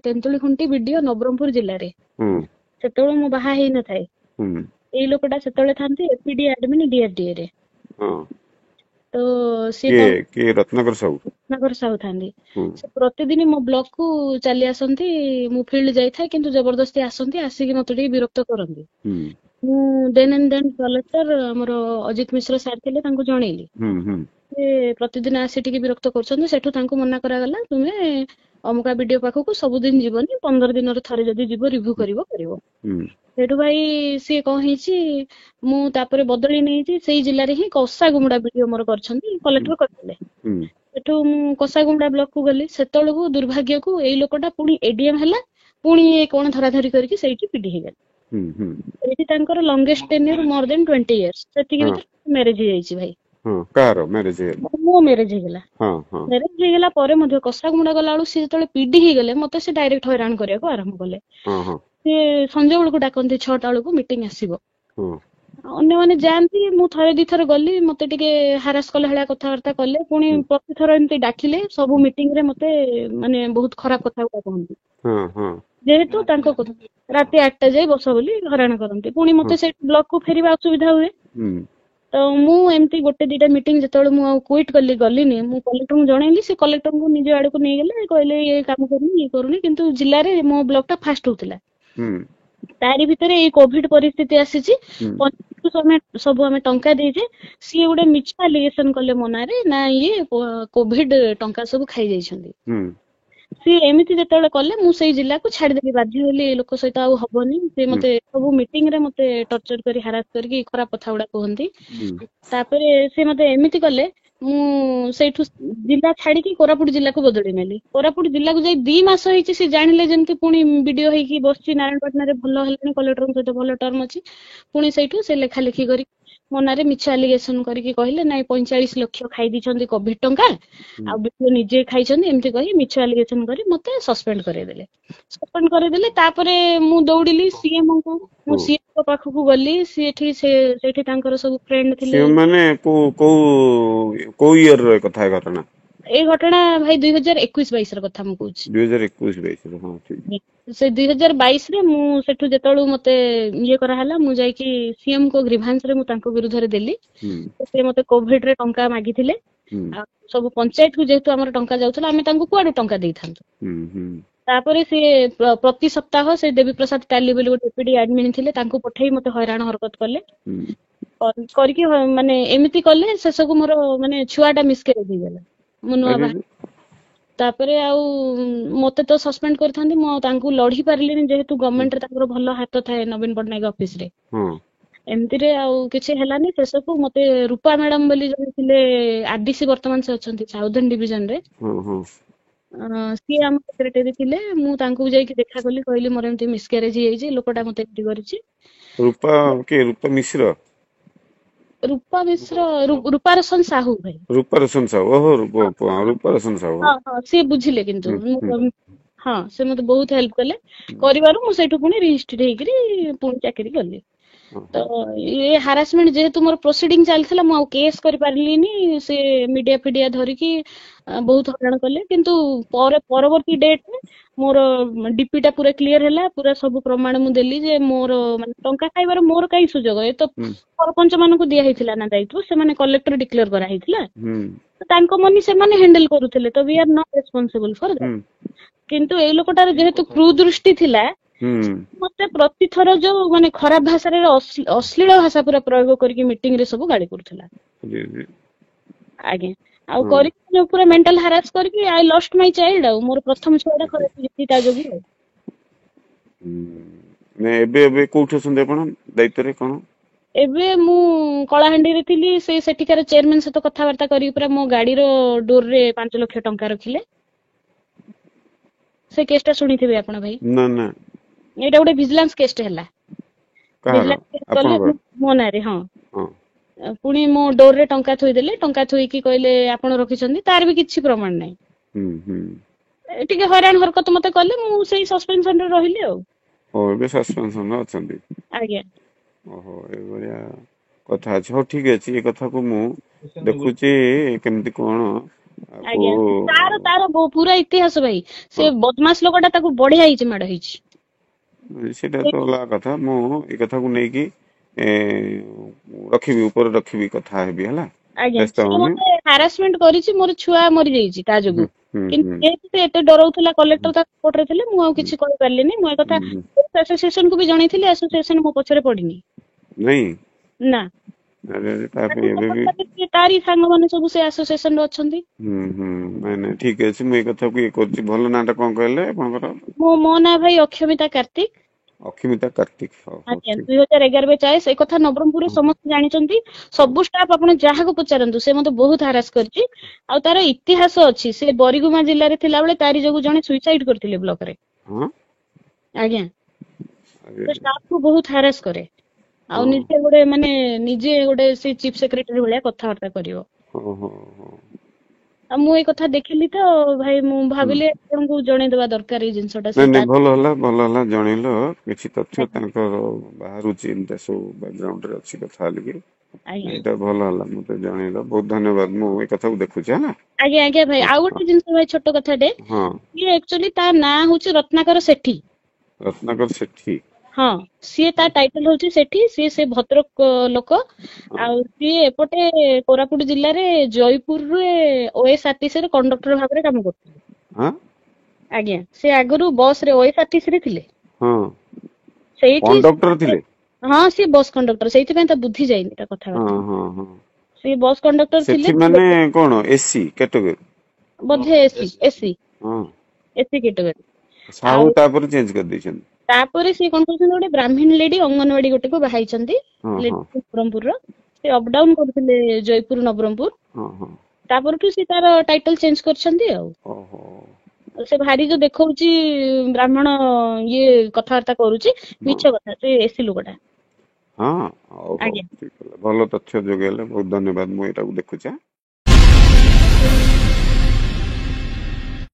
ତେନ୍ତୁଳି ଖୁଣ୍ଟି ବିଡିଓ ନବରଙ୍ଗପୁର ଜିଲ୍ଲାରେ। ସେତେବେଳେ ମୁଁ ବାହା ହେଇ ନଥାଏ। ଏଇ ଲୋକଟା ସେତେବେଳେ ଥାନ୍ତି ଏପିଡି ଆଡମିନ୍ ଡିଆରଡିଏ ରେ। ତ ସିଏ ରତ୍ନାକର ସାହୁ ଥାନ୍ତି। ସେ ପ୍ରତିଦିନ ମୋ ବ୍ଲକ କୁ ଚାଲି ଆସନ୍ତି। ମୁଁ ଫିଲ୍ଡ ଯାଇଥାଏ କିନ୍ତୁ ଜବରଦସ୍ତି ଆସନ୍ତି, ଆସିକି ମତେ ଟିକେ ବିରକ୍ତ କରନ୍ତି। ମୁଁ ଦେନ୍ ଆଣ୍ଡ ଦେନ୍ କଲେକ୍ଟର ଆମର ଅଜିତ ମିଶ୍ର ସାର୍ ଥିଲେ, ତାଙ୍କୁ ଜଣେଇଲି। ସେ ପ୍ରତିଦିନ ଆସି ଟିକେ ବିରକ୍ତ କରୁଛନ୍ତି। ସେଠୁ ତାଙ୍କୁ ମନା କରାଗଲା, ତୁମେ ଅମୁକା ବିଡିଓ ପାଖକୁ ସବୁଦିନ ଯିବନି, 15 ଦିନରେ ଥରେ ଯଦି ଯିବ ରିଭ୍ୟୁ କରିବ। ସେଠୁ ଭାଇ ସିଏ କଣ ହେଇଛି, ମୁଁ ତାପରେ ବଦଳି ନେଇଛି ସେଇ ଜିଲ୍ଲାରେ ହିଁ କଷାଗୁମୁଡା ବିଡିଓ ମୋର କରିଛନ୍ତି, କଲେକ୍ଟର କରିଥିଲେ। ସେଠୁ ମୁଁ କଷାଗୁମୁଡା ବ୍ଲକ କୁ ଗଲି। ସେତେବେଳକୁ ଦୁର୍ଭାଗ୍ୟକୁ ଏଇ ଲୋକଟା ପୁଣି ଏଡିଏମ ହେଲା, ପୁଣି କଣ ଧରାଧରି କରିକି ସେଇଠି ପିଡି ହେଇଗଲା। ସେଇଠି ତାଙ୍କର ଲଙ୍ଗେଷ୍ଟ ଟେନ୍ୟୁର ମୋର ଦେନ୍ 20 years। ସେତିକି ଭିତରେ ମ୍ୟାରେଜ ହେଇଯାଇଛି ଭାଇ। କାହାର ମ୍ୟାରେଜ ହେଇଗଲା? ମୋ ମ୍ୟାରେଜ ହେଇଗଲା। ମ୍ୟାରେଜ ହେଇଗଲା ପରେ ମଧ୍ୟ କଷାଗୁମୁଡା ଗଲା ବେଳକୁ ସିଏ ଯେତେବେଳେ ପିଡି ହେଇଗଲେ ମତେ ସେ ଡାଇରେକ୍ଟ ହଇରାଣ କରିବାକୁ ଆରମ୍ଭ କଲେ। ସିଏ ସଞ୍ଜ ବେଳକୁ ଡାକନ୍ତି, 6ଟା ବେଳକୁ ମିଟିଂ ଆସିବ। ଅନ୍ୟମାନେ ଯାଆନ୍ତି, ମୁଁ ଥରେ ଦିଥର ଗଲି, ମତେ ଟିକେ ହାରାସ କଲା ଭଳିଆ କଥାବାର୍ତ୍ତା କଲେ। ପୁଣି ପ୍ରତିଥର ଏମିତି ଡାକିଲେ, ସବୁ ମିଟିଂ ରେ ମତେ ମାନେ ବହୁତ ଖରାପ କଥା ଗୁଡା କହନ୍ତି। ଯେହେତୁ ତାଙ୍କ କଥା ରାତି 8ଟା ଯାଏ ବସ ବୋଲି ହଇରାଣ କରନ୍ତି। ପୁଣି ମତେ ସେଇ ବ୍ଲକ କୁ ଫେରିବା ଅସୁବିଧା ହୁଏ। ତ ମୁଁ ଏମିତି ଗୋଟେ ଦିଟା ମିଟିଂ ଯେତେବେଳେ ମୁଁ ଆଉ କୁଇଟ୍ କଲି, ଗଲିନି, ମୁଁ କଲେକ୍ଟରଙ୍କୁ ଜଣେଇଲି। ସେ କଲେକ୍ଟରଙ୍କୁ ନିଜ ଆଡକୁ ନେଇଗଲେ, କହିଲେ ଇଏ କାମ କରୁନି, ଇଏ କରୁନି। କିନ୍ତୁ ଜିଲ୍ଲାରେ ମୋ ବ୍ଲକ ଟା ଫାଷ୍ଟ ହଉଥିଲା। ତାରି ଭିତରେ ଏଇ କୋଭିଡ ପରିସ୍ଥିତି ଆସିଛି। ସବୁ ଆମେ ଟଙ୍କା ଦେଇଛେ, ସିଏ ଗୋଟେ ମିଛ ଆଲିଗେସନ କଲେ ମୋ ନାଁରେ, ନା ଇଏ କୋଭିଡ ଟଙ୍କା ସବୁ ଖାଇ ଯାଇଛନ୍ତି। ସିଏ ଏମିତି ଯେତେବେଳେ କଲେ, ମୁଁ ସେଇ ଜିଲ୍ଲାକୁ ଛାଡିଦେଲି, ବାଧ୍ୟ ହେଲି। ଏ ଲୋକ ସହିତ ଆଉ ହବନି। ସେ ମତେ ସବୁ ମିଟିଂ ରେ ମତେ ଟର୍ଚର କରି ହାରାସ କରିକି ଖରାପ କଥା ଗୁଡା କୁହନ୍ତି। ତାପରେ ସେ ମତେ ଏମିତି କଲେ, ମୁଁ ସେଇଠୁ ଜିଲ୍ଲା ଛାଡିକି କୋରାପୁଟ ଜିଲ୍ଲାକୁ ବଦଳି ନେଲି। କୋରାପୁଟ ଜିଲ୍ଲାକୁ ଯାଇ 2 ମାସ ହେଇଛି, ସେ ଜାଣିଲେ ଯେମିତି ପୁଣି ବିଡିଓ ହେଇକି ବସିଛି ନାରାୟଣପାଟଣାରେ, ଭଲ ହେଲାଣି, କଲେକ୍ଟରଙ୍କ ସହିତ ଭଲ ଟର୍ମ ଅଛି। ପୁଣି ସେଇଠୁ ସେ ଲେଖା ଲେଖି କରି ମୋ ନାଁରେ ମିଛ ଆଲିଗେସନ କରିକି କହିଲେ, ନାଇଁ 45 ଲକ୍ଷ ଖାଇ ଦେଇଛନ୍ତି କୋଭିଡ ଟଙ୍କା, ଆଉ ବିଡିଓ ନିଜେ ଖାଇଛନ୍ତି, ଏମିତି କହି ମିଛ ଆଲିଗେସନ କରି ମତେ ସସ୍ପେଣ୍ଡ କରେଇଦେଲେ। ତାପରେ ମୁଁ ଦୌଡିଲି ସିଏମଙ୍କୁ। ମୁଁ ସିଏମ ପାଖକୁ ଗଲି। ସେଇଠି ତାଙ୍କର ସବୁ ଫ୍ରେଣ୍ଡ ଥିଲେ। ମାନେ କୋଉ ଇୟର ର କଥା ଘଟଣା? ଏଇ ଘଟଣା ଭାଇ 2021-22 ର କଥା ମୁଁ କହୁଛି। 2021-22 ସେ 2022 ରେ ମୁଁ ସେଠୁ ଯେତେବେଳେ ମତେ ଇଏ କରାହେଲା, ମୁଁ ଯାଇକି ସିଏମ ଙ୍କ ଗ୍ରିଭାନ୍ସ ରେ ମୁଁ ତାଙ୍କ ବିରୁଦ୍ଧରେ ଦେଲି। ସେ ମତେ କୋଭିଡ ରେ ଟଙ୍କା ମାଗିଥିଲେ। ଆଉ ସବୁ ପଞ୍ଚାୟତ କୁ ଯେହେତୁ ଆମର ଟଙ୍କା ଯାଉଥିଲା, ଆମେ ତାଙ୍କୁ କୁଆଡୁ ଟଙ୍କା ଦେଇଥାନ୍ତୁ। ତାପରେ ସିଏ ପ୍ରତି ସପ୍ତାହ ସେ ଦେବୀ ପ୍ରସାଦ ଟାଲି ବୋଲି ଗୋଟେ ଏପିଡି ଆଡମିନ୍ ଥିଲେ, ତାଙ୍କୁ ପଠେଇ ମତେ ହଇରାଣ ହରକତ କଲେ। କରିକି ମାନେ ଏମିତି କଲେ, ଶେଷକୁ ମୋର ମାନେ ଛୁଆଟା ମିସକ୍ୟାରେଜ ହେଇଗଲା। ମୁଁ ନୂଆ ବାହା। ତାପରେ ଆଉ ମତେ ତ ସସ୍ପେଣ୍ଡ କରିଥାନ୍ତି, ମୁଁ ତାଙ୍କୁ ଲଢି ପାରିଲିନି, ଯେହେତୁ ଗଭର୍ଣ୍ଣମେଣ୍ଟରେ ତାଙ୍କର ଭଲ ହାତ ଥାଏ ନବୀନ ପଟ୍ଟନାୟକ ଅଫିସ ରେ। ଏମିତିରେ ଆଉ କିଛି ହେଲାନି। ଶେଷକୁ ମତେ ରୂପା ମ୍ୟାଡାମ ବୋଲି ଜଣେ ଥିଲେ ଆରଡିସି, ବର୍ତ୍ତମାନ ସେ ଅଛନ୍ତି ସାଉଥର୍ନ ଡିଭିଜନ ରେ। ସିଏ ଆମ ସେକ୍ରେଟାରୀ ଥିଲେ। ମୁଁ ତାଙ୍କୁ ଯାଇକି ଦେଖା କଲି, କହିଲି ମୋର ଏମିତି ମିସକ୍ୟାରେଜ ହେଇଯାଇଛି, ଲୋକଟା ମତେ ଏମିତି କରିଛି। ରୂପା ମିଶ୍ର? ରୂପାରୋଶନ ସାହୁ ଭାଇ। ରୂପାରୋଶନ ସାହୁ, ରୂପାରୋଶନ ସାହୁ। ସିଏ ବୁଝିଲେ କିନ୍ତୁ ସେ ମତେ ବହୁତ ହେଲ୍ପ କଲେ। କରିବାରୁ ମୁଁ ସେଇଠୁ ପୁଣି ରିଜିଷ୍ଟ୍ରେଟ ହେଇକିରି ପୁଣି ଚାକିରି କଲି। ତ ଏ ହାରାସମେଣ୍ଟ ଯେହେତୁ ମୋର ପ୍ରୋସିଡିଂ ଚାଲିଥିଲା, ମୁଁ ଆଉ କେସ୍ କରିପାରିଲିନି। ସେ ମିଡିଆ ଫିଡିଆ ଧରିକି ବହୁତ ହଇରାଣ କଲେ। କିନ୍ତୁ ପରବର୍ତ୍ତୀ ଡେଟରେ ମୋର ଡିପି ଟା ପୁରା କ୍ଲିୟର ହେଲା। ପୁରା ସବୁ ପ୍ରମାଣ ମୁଁ ଦେଲି ଯେ ମୋର ମାନେ ଟଙ୍କା ଖାଇବାର ମୋର କାହିଁ ସୁଯୋଗ। ଏ ତ ସରପଞ୍ଚ ମାନଙ୍କୁ ଦିଆ ହେଇଥିଲା ନା ଦାୟିତ୍ୱ, ସେମାନେ କଲେକ୍ଟର ଡିକ୍ଲେୟାର କରାହେଇଥିଲା। ତାଙ୍କ ମନି ସେମାନେ ହ୍ୟାଣ୍ଡେଲ କରୁଥିଲେ, ତ we are not responsible for that. କିନ୍ତୁ ଏଇ ଲୋକଟାର ଯେହେତୁ କୁଦୃଷ୍ଟି ଥିଲା, ମତେ ପ୍ରତିଥର ଯୋଉ ମାନେ ଖରାପ ଭାଷାରେ ଅଶ୍ଳୀଳ ଭାଷା ପୁରା ପ୍ରୟୋଗ କରିକି ମିଟିଂ ରେ ସବୁ ଗାଳି କରୁଥିଲା। ଆଜ୍ଞା, ଆଉ କରିକି ପୁରା ମେଣ୍ଟାଲ ହାରାସ କରିକି ଆଇ ଲଷ୍ଟ ମାଇ ଚାଇଲ୍ଡ। ଆଉ ମୋର ପ୍ରଥମ ଛୁଆଟା ଖରାପ ହେଇଯାଇଛି ତା ଯୋଗୁଁ। ଏବେ କୋଉଠି ଅଛନ୍ତି ଆପଣ, ଦାୟିତ୍ୱରେ କଣ? ଏବେ ମୁଁ କଳାହାଣ୍ଡିରେ ଥିଲି। ସେଠିକାର ଚେୟାରମ୍ୟାନ ସହିତ କଥାବାର୍ତ୍ତା କରିକି ପୁରା ମୋ ଗାଡିର ଡୋରରେ 5 ଲକ୍ଷ ଟଙ୍କା ରଖିଲେ। ସେ କେସ୍ ଟା ଶୁଣିଥିବେ ଆପଣ ଭାଇ? ନା। ଏଇଟା ଗୋଟେ ଭିଜିଲାନ୍ସ କେସ୍ ହେଲା। ମୋ ନାଁରେ। ପୁଣି ମୋ ଡୋରରେ ଟଙ୍କା ଥୋଇଦେଲେ। ଟଙ୍କା ଥୋଇକି କହିଲେ ଆପଣ ରଖିଛନ୍ତି, ତାର ବି କିଛି ପ୍ରମାଣ ନାହିଁ। ଟିକେ ହଇରାଣ ହରକତ ମତେ କଲେ, ମୁଁ ସେଇ ସସ୍ପେନସନରେ ରହିଲି ଆଉ। ଏବେ ସସ୍ପେନସନରେ ଅଛନ୍ତି? ଆଜ୍ଞା। ଏଇଭଳିଆ କଥା ଅଛି। ହଉ ଠିକ ଅଛି, ଏ କଥାକୁ ମୁଁ ଦେଖୁଛି କେମିତି କଣ ଆଜ୍ଞା ତାର ତାର ପୁରା ଇତିହାସ ଭାଇ ସେ ବଦମାସ ଲୋକଟା ତାକୁ ବଢିଆ ହେଇଛି ମାଡ ହେଇଛି ସେଟା ତ ଅଲଗା କଥା ମୁଁ ଏ କଥାକୁ ନେଇକି ରଖିବି ଉପରେ ରଖିବି କଥା ହେବି ହେଲା ଆଜ୍ଞା ସେ ମତେ ହାରାସମେଣ୍ଟ କରିଛି ମୋର ଛୁଆ ମରିଯାଇଛି ତା ଯୋଗୁ କିନ୍ତୁ ଯେହେତୁ ସେ ଏତେ ଡରଉଥିଲା କଲେକ୍ଟର ତା ସପୋର୍ଟରେ ଥିଲେ ମୁଁ ଆଉ କିଛି କହିପାରିଲିନି ମୁଁ ଏ କଥା ଆସୋସିଏସନ କୁ ବି ଜଣେଇଥିଲି ଆସୋସିଏସନ ମୋ ପଛରେ ପଡିନି ନା ତାରି ସାଙ୍ଗମାନେ ସବୁ ସେ ଆସୋସିଏସନ ରେ ଅଛନ୍ତି ଠିକ ଅଛି ମୁଁ ଏ କଥାକୁ ଇଏ କରୁଛି ଭଲ ନାଁଟା କଣ କହିଲେ ଆପଣଙ୍କର ମୋ ନାଁ ଭାଇ ଅକ୍ଷମିତା କାର୍ତ୍ତିକ ଅକ୍ଷମିତା କାର୍ତ୍ତିକ ଆଜ୍ଞା 2011 ଏ କଥା ନବରଙ୍ଗପୁରରେ ସମସ୍ତେ ଜାଣିଛନ୍ତି ସବୁ ଷ୍ଟାଫ ଆପଣ ଯାହାକୁ ପଚାରନ୍ତୁ ସେ ମତେ ବହୁତ ହାରାସ କରିଛି ଆଉ ତାର ଇତିହାସ ଅଛି ସେ ବରିଗୁମା ଜିଲ୍ଲାରେ ଥିଲାବେଳେ ତାରି ଯୋଗୁ ଜଣେ ସୁଇସାଇଡ କରିଥିଲେ ବ୍ଲକରେ ଆଜ୍ଞା ସେ ଷ୍ଟାଫକୁ ବହୁତ ହାରାସ କରେ ଆଉ ନିଜେ ଗୋଟେ ମାନେ ନିଜେ ଗୋଟେ ସେ ଚିଫ ସେକ୍ରେଟାରୀ ଭଳିଆ କଥାବାର୍ତ୍ତା କରିବ ଆଉ ମୁଁ ଏଇ କଥା ଦେଖିଲି ତ ଭାଇ ମୁଁ ଭାବିଲି ଆପଣଙ୍କୁ ଜଣେଇଦବା ଦରକାର ଏଇ ଜିନିଷଟା ଭଲ ହେଲା ଜଣେଇଲ କିଛି ତଥ୍ୟ ତାଙ୍କର ବାହାରୁଛି ଏମିତି ସବୁ ବ୍ୟାକଗ୍ରାଉଣ୍ଡ ରେ ଅଛି କଥା ହେଲିକି ଏଇଟା ଭଲ ହେଲା ମତେ ଜଣେଇଲ ବହୁତ ଧନ୍ୟବାଦ ମୁଁ ଏଇ କଥାକୁ ଦେଖୁଛି ହେଲା ଆଜ୍ଞା ଆଜ୍ଞା ଭାଇ ଆଉ ଗୋଟେ ଜିନିଷ ଭାଇ ଛୋଟ କଥାଟେ ସିଏ ଆକ୍ଚୁଆଲି ତା ନାଁ ହଉଛି ରତ୍ନାକର ସେଠୀ ହଁ ସିଏ ତା ଟାଇଟଲ ହଉଛି ସେଠୀ ସିଏ ସେ ଭଦ୍ରକ ଲୋକ ଆଉ ସିଏ ଏପଟେ କୋରାପୁଟ ଜିଲ୍ଲାରେ ଜୟପୁରରେ OSRTC ରେ କଣ୍ଡକ୍ଟର ଭାବରେ କାମ କରୁଥିଲେ ଆଜ୍ଞା ସେ ଆଗରୁ ବସ ରେ OSRTC ରେ ଥିଲେ ସେଇଠି ହଁ ସିଏ ବସ୍ କଣ୍ଡକ୍ଟର ସେଇଥିପାଇଁ ତା ବୁଦ୍ଧି ଯାଇନି ତା କଥାବାର୍ତ୍ତା ସିଏ ବସ୍ କଣ୍ଡକ୍ଟର ଥିଲେ ମାନେ କଣ ଏସି କ୍ୟାଟେଗୋରୀ ବୋଧେ ଏସି କ୍ୟାଟେଗୋରୀ ସାହୁ ତାପରେ ଚେଞ୍ଜ କରିଦେଇଛନ୍ତି ତାପରେ ସିଏ କଣ କରୁଛନ୍ତି ଗୋଟେ ବ୍ରାହ୍ମଣ ଲେଡି ଅଙ୍ଗନବାଡି ଗୋଟେକୁ ବାହାଇଛନ୍ତି ନବରଙ୍ଗପୁରର ସେ ଅପଡାଉନ କରୁଥିଲେ ଜୟପୁର ନବରଙ୍ଗପୁର ତାପରଠୁ ସେ ତାର ଟାଇଟଲ ଚେଞ୍ଜ କରିଛନ୍ତି ଆଉ ସେ ଭାରି ଯୋଉ ଦେଖଉଛି ବ୍ରାହ୍ମଣ ଇଏ କଥାବାର୍ତ୍ତା କରୁଛି ମିଛ କଥା ସେ ଏସି ଲୋକଟା ଭଲ ତଥ୍ୟ ଯୋଗାଇଲେ ବହୁତ ଧନ୍ୟବାଦ ମୁଁ ଏଇଟାକୁ ଦେଖୁଛି